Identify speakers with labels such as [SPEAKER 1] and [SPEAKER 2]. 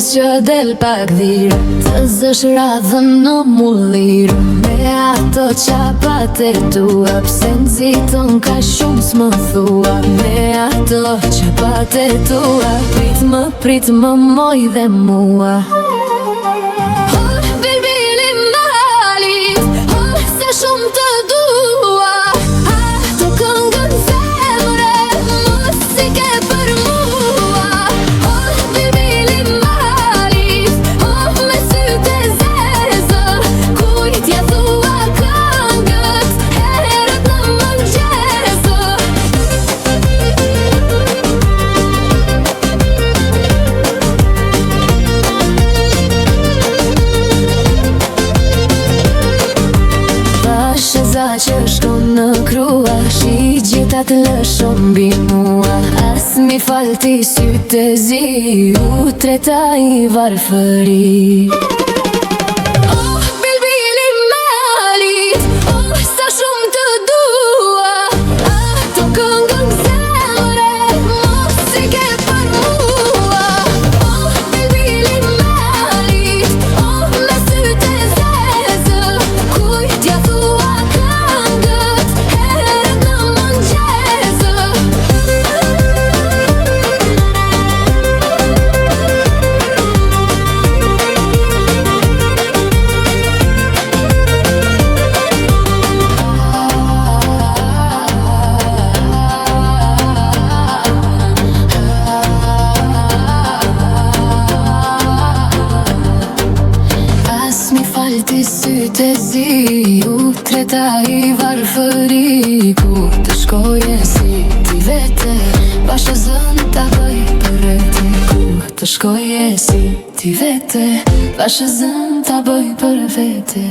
[SPEAKER 1] njerës që del pak dhirë, të zësh radhën në mullirë. Me ato qapat e tua, pse nëziton ka shumë s'më thua. Me ato qapat e tua, prit më moj dhe mua. Bilbili malit, se shumë të dua. Ato këngën zemre, muzike për mua. Bilbili malit, me sytë e zezë, kujtja thua këngët, herët në mëngjesë. Sheza që shkon në krua, shi gjithat lëshon mbi mua. As mi falti sytë e zi, u treta I varfëri. Bilbili malit, sa shumë të dua. Ato këngën zemre, muzike për mua. Bilbili malit, me sytë e zezë, kujtja thua këngët, herët në mëngjesë. As mi falti sytë e zi, u treta I varfëri. Ku të shkoje si ti vete, bashkë zën ta bëj për vete. Ku të shkoje si ti vete, bashkë zën ta bëj për vete.